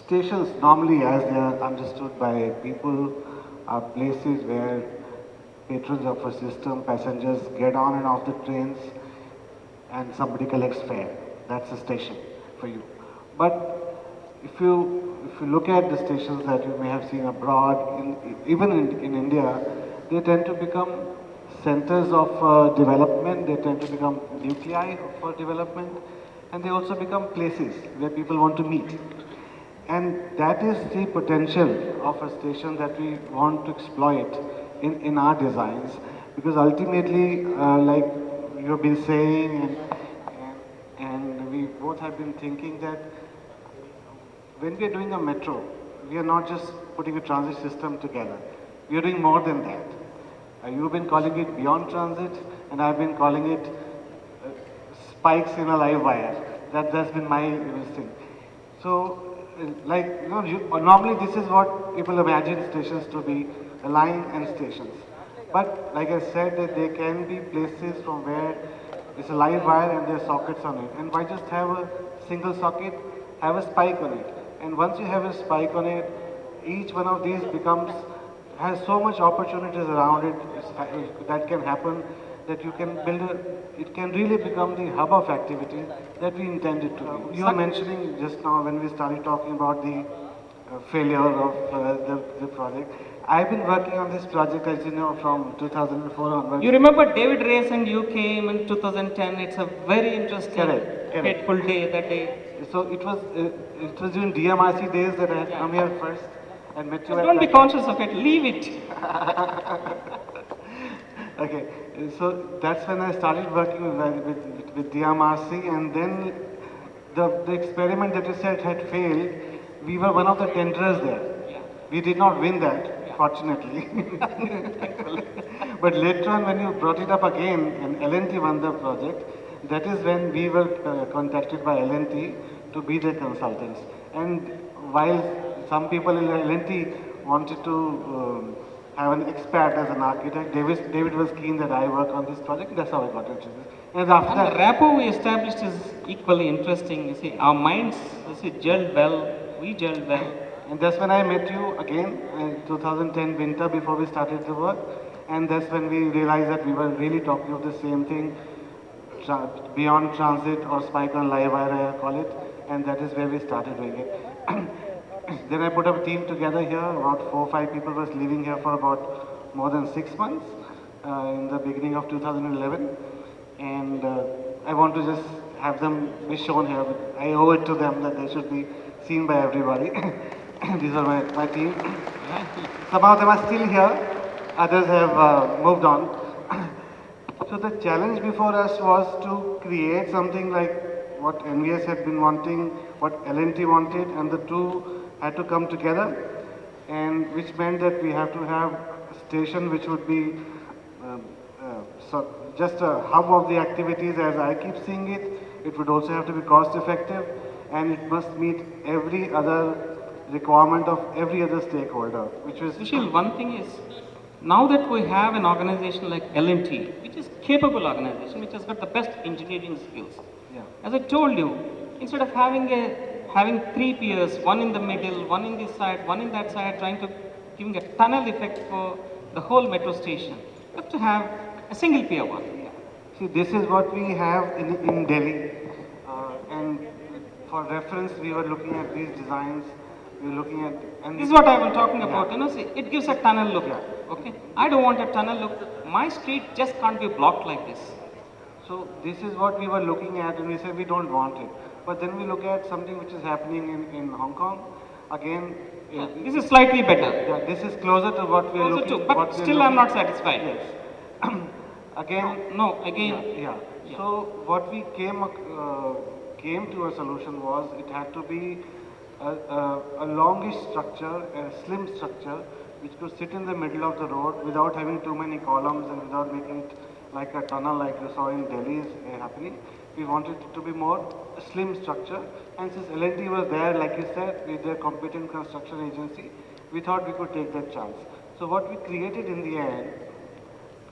Stations normally, as they are understood by people, are places where patrons of a system, passengers get on and off the trains, and somebody collects fare. That's a station for you. But if you look at the stations that you may have seen abroad, even in India, they tend to become centers of development. They tend to become nuclei for development, and they also become places where people want to meet. And that is the potential of a station that we want to exploit in our designs. Because ultimately, like you've been saying, and we both have been thinking that when we are doing a metro, we are not just putting a transit system together. We are doing more than that. You've been calling it beyond transit, and I've been calling it spikes in a live wire. That's been my thing. So, like normally this is what people imagine stations to be, a line and stations. But like I said, that there can be places from where it's a live wire and there are sockets on it. And why just have a single socket? Have a spike on it. And once you have a spike on it, each one of these becomes has so much opportunities around it that can happen that you can build a, it can really become the hub of activities that we intended to be. You were mentioning just now when we started talking about the failure of the project. I've been working on this project, as you know, from 2004 onwards. You remember David Reyes and you came in 2010. It's a very interesting, Correct. fateful day that day. So it was during DMRC days that I had come here first and met you at Don't be that conscious of it. Leave it. Okay, so that's when I started working with DMRC, and then the experiment that you said had failed. We were one of the tenderers there. We did not win that, fortunately. But later on, when you brought it up again, and L&T won the project, that is when we were contacted by L&T to be their consultants. And while some people in L&T wanted to have an expat as an architect, David was keen that I work on this project. That's how I got into this. And after And that, the rapport we established is equally interesting. You see, our minds, gelled well. We gelled well. and that's when I met you again in 2010 winter before we started the work. And that's when we realized that we were really talking of the same thing, beyond transit or spike on live wire, I call it. And that is where we started doing it. Then I put up a team together here. About 4 or 5 people was living here for about more than 6 months in the beginning of 2011. And I want to just have them be shown here. I owe it to them that they should be seen by everybody. These are my team. Some of them are still here. Others have moved on. So the challenge before us was to create something like what NVS had been wanting, what L&T wanted, and the two had to come together, and which meant that we have to have a station which would be so just a hub of the activities as I keep seeing it. It would also have to be cost effective, and it must meet every other requirement of every other stakeholder, which was Sushil, one thing is, now that we have an organization like L&T, which is capable organization, which has got the best engineering skills. yeah. As I told you, instead of having three piers, one in the middle, one in this side, one in that side, trying to giving a tunnel effect for the whole metro station, you have to have a single pier one. See, this is what we have in Delhi. And for reference, we were looking at these designs. We were looking at, and This is what I was talking about. Yeah. See, it gives a tunnel look. Yeah. Okay, I don't want a tunnel look. My street just can't be blocked like this. So this is what we were looking at, and we said we don't want it. But then we look at something which is happening in Hong Kong. Again, This is slightly better. yeah, this is closer to what we are Closer looking. to, but what we are still I'm not looking- satisfied. Yes. Again, No, again, yeah. So what we came to a solution was it had to be a longish structure, a slim structure, which could sit in the middle of the road without having too many columns and without making it like a tunnel like you saw in Delhi is happening. We wanted it to be more a slim structure, and since L&T was there, like you said, with their competent construction agency, we thought we could take that chance. So what we created in the end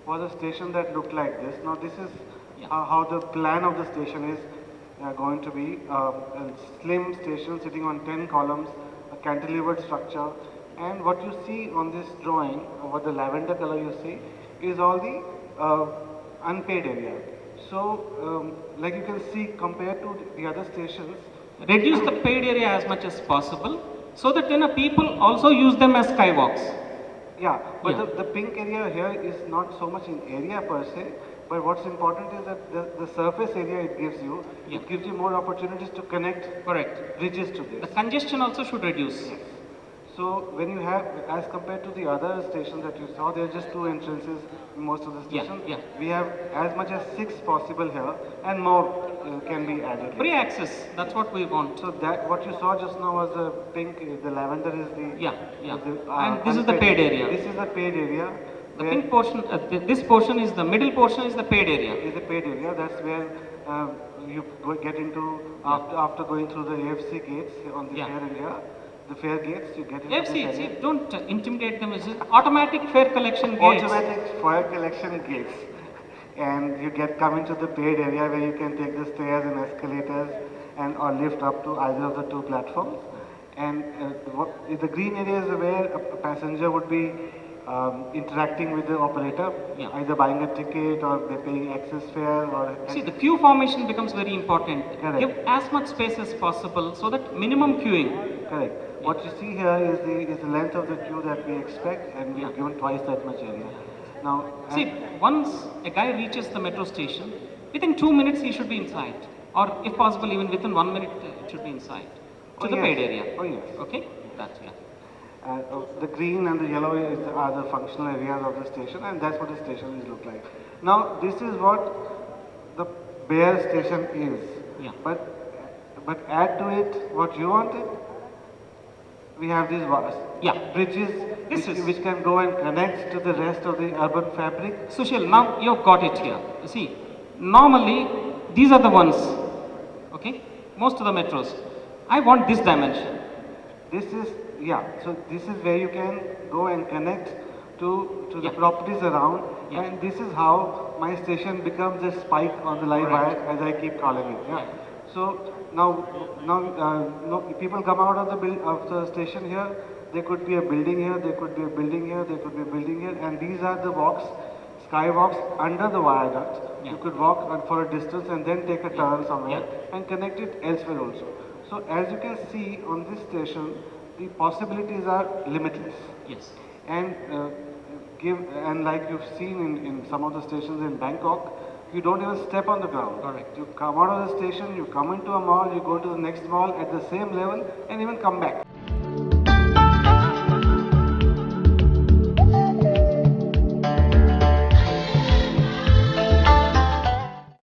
was a station that looked like this. Now this is how the plan of the station is going to be. A slim station sitting on 10 columns a cantilevered structure. And what you see on this drawing, what the lavender color you see, is all the unpaid area. So, like you can see, compared to the other stations, Reduce the paid area as much as possible so that people also use them as skywalks. yeah, but Yeah. the pink area here is not so much in area per se, but what's important is that the surface area it gives you, Yeah. it gives you more opportunities to connect Correct. bridges to The this. congestion also should reduce. So when you have, as compared to the other stations that you saw, there are just two entrances in most of the Yeah, stations. yeah. We have as much as 6 possible here, and more can be added. Free access, that's what we want. So that what you saw just now was the pink, the lavender is the Yeah, yeah. is the, And this is the unpaid. paid area. This is the paid area. The where pink portion, this portion is the middle portion is the paid area. is the paid area. That's where you get into after going through the AFC gates on the Yeah. fair area. The fair gates, you get into AFC, this see, area. don't intimidate them. It's just automatic fare collection gates. Automatic fire collection gates, and you come into the paid area where you can take the stairs and escalators and or lift up to either of the two platforms. And the green area is where a passenger would be interacting with the operator, Yeah. either buying a ticket or they're paying excess fare or See, the queue formation becomes very important. Correct. Give as much space as possible so that minimum queuing. correct. What you see here is the length of the queue that we expect, and we've given twice that much area. Now, See, once a guy reaches the metro station, within 2 minutes he should be inside. Or if possible, even within 1 minute it should be inside. To Oh, the yes. paid area. Oh, yes. Okay? That's, yeah. The green and the yellow are the functional areas of the station, and that's what the station is look like. Now, this is what the bare station is. Yeah. But add to it what you wanted. We have these Yeah. bridges This which can go and connect to the rest of the urban fabric. Sushil, now you've got it here. You see, normally these are the ones, okay? Most of the metros. I want this dimension. This is, yeah, so this is where you can go and connect to the Yeah. properties around, Yeah. and this is how my station becomes a spike on the live wire, as I keep calling it. Yeah. So now, no, people come out of the station here. There could be a building here, there could be a building here, there could be a building here, and these are the walks, skywalks under the viaduct. Yeah. You could walk for a distance and then take a turn somewhere Yeah. and connect it elsewhere also. So as you can see on this station, the possibilities are limitless. Yes. And and like you've seen in some of the stations in Bangkok, you don't even step on the ground. Correct. You come out of the station, you come into a mall, you go to the next mall at the same level, and even come back.